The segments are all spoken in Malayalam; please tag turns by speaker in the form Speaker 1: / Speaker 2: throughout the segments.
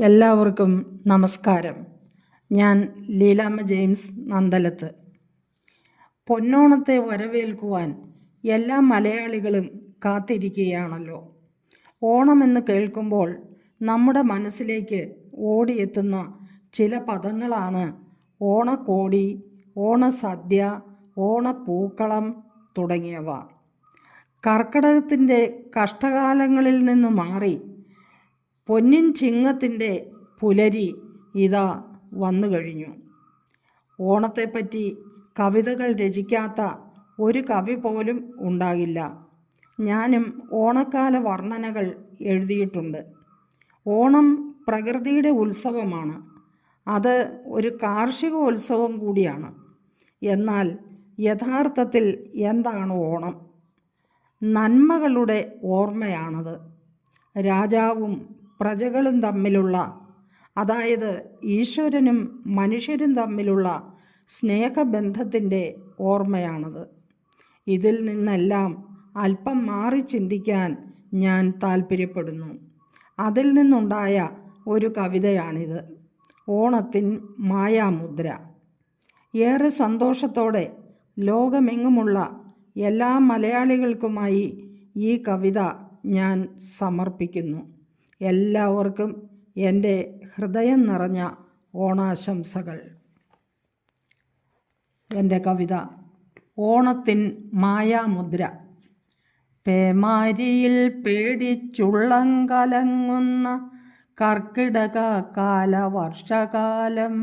Speaker 1: എല്ലാവർക്കും നമസ്കാരം. ഞാൻ ലീലാമ്മ ജെയിംസ് നന്ദലത്ത്. പൊന്നോണത്തെ വരവേൽക്കുവാൻ എല്ലാ മലയാളികളും കാത്തിരിക്കുകയാണല്ലോ. ഓണമെന്ന് കേൾക്കുമ്പോൾ നമ്മുടെ മനസ്സിലേക്ക് ഓടിയെത്തുന്ന ചില പദങ്ങളാണ് ഓണക്കോടി, ഓണസദ്യ, ഓണപ്പൂക്കളം തുടങ്ങിയവ. കർക്കിടകത്തിൻ്റെ കഷ്ടകാലങ്ങളിൽ നിന്നു മാറി പൊന്നിൻ ചിങ്ങത്തിൻ്റെ പുലരി ഇതാ വന്നു കഴിഞ്ഞു. ഓണത്തെപ്പറ്റി കവിതകൾ രചിക്കാത്ത ഒരു കവി പോലും ഉണ്ടാകില്ല. ഞാനും ഓണക്കാല വർണ്ണനകൾ എഴുതിയിട്ടുണ്ട്. ഓണം പ്രകൃതിയുടെ ഉത്സവമാണ്. അത് ഒരു കാർഷികോത്സവം കൂടിയാണ്. എന്നാൽ യഥാർത്ഥത്തിൽ എന്താണ് ഓണം? നന്മകളുടെ ഓർമ്മയാണത്. രാജാവും പ്രജകളും തമ്മിലുള്ള, അതായത് ഈശ്വരനും മനുഷ്യരും തമ്മിലുള്ള സ്നേഹബന്ധത്തിൻ്റെ ഓർമ്മയാണത്. ഇതിൽ നിന്നെല്ലാം അല്പം മാറി ചിന്തിക്കാൻ ഞാൻ താൽപ്പര്യപ്പെടുന്നു. അതിൽ നിന്നുണ്ടായ ഒരു കവിതയാണിത്, ഓണത്തിൻ മായാമുദ്ര. ഏറെ സന്തോഷത്തോടെ ലോകമെങ്ങുമുള്ള എല്ലാ മലയാളികൾക്കുമായി ഈ കവിത ഞാൻ സമർപ്പിക്കുന്നു. എല്ലാവർക്കും എൻ്റെ ഹൃദയം നിറഞ്ഞ ഓണാശംസകൾ. എൻ്റെ കവിത ഓണത്തിൻ മായാമുദ്ര. പേമാരിയിൽ പേടിച്ചുള്ളം കലങ്ങുന്ന കർക്കിടക കാലവർഷകാലം,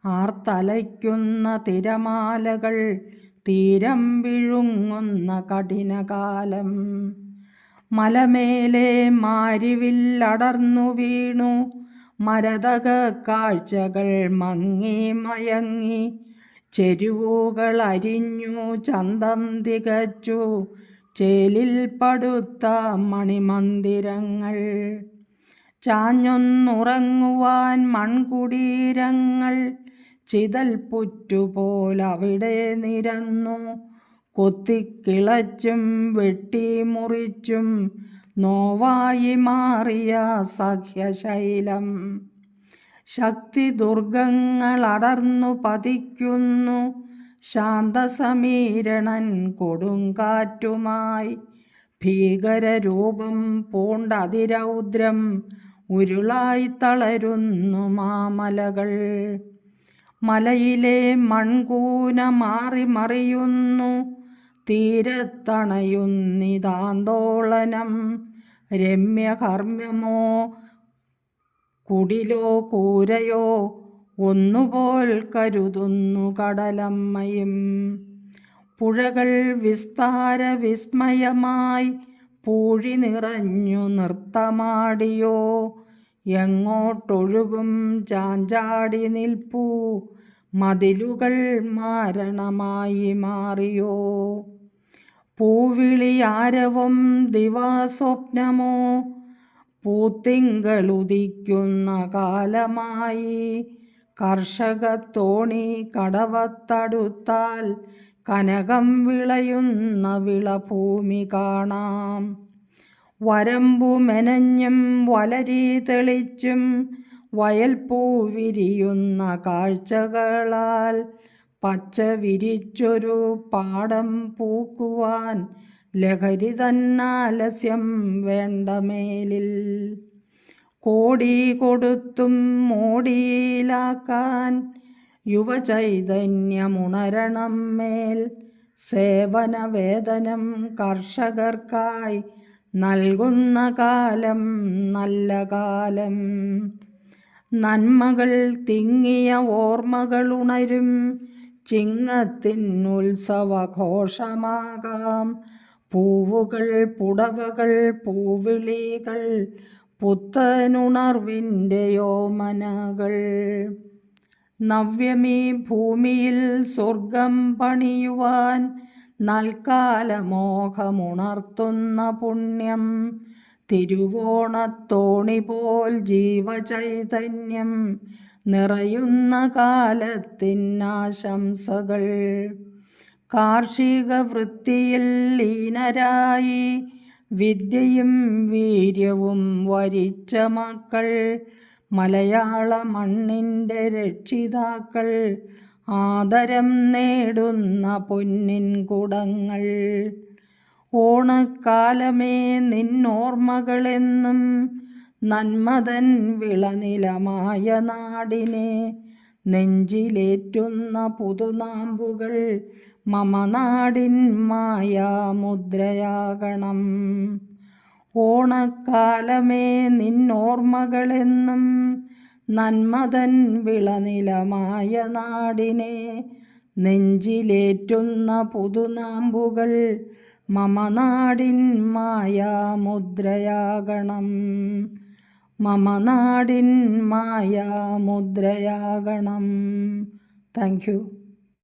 Speaker 1: ആർത്തലയ്ക്കുന്ന തിരമാലകൾ തീരം വിഴുങ്ങുന്ന കഠിനകാലം. മലമേലെ മാരിവില്ലടർന്നു വീണു മരതക കാഴ്ചകൾ മങ്ങി മയങ്ങി, ചെരുവുകൾ അരിഞ്ഞു ചന്തം തികച്ചു ചേലിൽ പടുത്ത മണിമന്ദിരങ്ങൾ. ചാഞ്ഞൊന്നുറങ്ങുവാൻ മൺകുടീരങ്ങൾ ചിതൽ പുറ്റുപോലവിടെ നിരന്നു, കൊത്തിക്കിളച്ചും വെട്ടിമുറിച്ചും നോവായി മാറിയ സഹ്യശൈലം. ശക്തി ദുർഗങ്ങൾ അടർന്നു പതിക്കുന്നു ശാന്തസമീരണൻ കൊടുങ്കാറ്റുമായി. ഭീകരരൂപം പൂണ്ടതിരൗദ്രം ഉരുളായി തളരുന്നു മാമലകൾ. മലയിലെ മൺകൂന മാറി മറിയുന്നു തീരത്തണയുന്നിതാന്തോളനം. രമ്യകർമ്മ്യമോ കുടിലോ കൂരയോ ഒന്നുപോൽ കരുതുന്നു കടലമ്മയും. പുഴകൾ വിസ്താര വിസ്മയമായി പൂഴി നിറഞ്ഞു നൃത്തമാടിയോ, എങ്ങോട്ടൊഴുകും ചാഞ്ചാടി നിൽപ്പൂ മതിലുകൾ മാരണമായി മാറിയോ. പൂവിളിയാരവം ദിവാസ്വപ്നമോ പൂത്തിങ്കളുദിക്കുന്ന കാലമായി. കർഷകത്തോണി കടവത്തടുത്താൽ കനകം വിളയുന്ന വിളഭൂമി കാണാം. വരമ്പു മെനഞ്ഞും വലരി തെളിച്ചും വയൽപ്പൂ വിരിയുന്ന കാഴ്ചകളാൽ പച്ച വിരിച്ചൊരു പാടം പൂക്കുവാൻ ലഹരി തന്നാലസ്യം വേണ്ട മേലിൽ. കോടി കൊടുത്തും മോടിയിലാക്കാൻ യുവചൈതന്യമുണരണം മേൽ. സേവന വേതനം കർഷകർക്കായി നൽകുന്ന കാലം നല്ല കാലം. നന്മകൾ തിങ്ങിയ ഓർമ്മകളുണരും ചിങ്ങത്തിൻ ഉത്സവഘോഷമാകാം. പൂവുകൾ പുടവകൾ പൂവിളികൾ പുത്തനുണർവിൻ്റെ യോമനകൾ. നവ്യമീ ഭൂമിയിൽ സ്വർഗം പണിയുവാൻ നൽകാലമോഹമുണർത്തുന്ന പുണ്യം. തിരുവോണത്തോണി പോൽ ജീവചൈതന്യം നിറയുന്ന കാലത്തിനാശംസകൾ. കാർഷിക വൃത്തിയിൽ ലീനരായി വിദ്യയും വീര്യവും വരിച്ച മക്കൾ മലയാള മണ്ണിൻ്റെ രക്ഷിതാക്കൾ ആദരം നേടുന്ന പൊന്നിൻ കുടങ്ങൾ. ഓണക്കാലമേ നിന്നോർമ്മകളെന്നും നന്മതൻ വിളനിലമായ നാടിനെ നെഞ്ചിലേറ്റുന്ന പുതുനാമ്പുകൾ മമ നാടിൻ മായാമുദ്രയാകണം. ഓണക്കാലമേ നിന്നോർമ്മകളെന്നും നന്മതൻ വിളനിലമായ നാടിനെ നെഞ്ചിലേറ്റുന്ന പുതുനാമ്പുകൾ മമ നാടിൻ മായാമുദ്രയാകണം. മമ നാടിൻ മായാമുദ്രയാകണം. Thank you.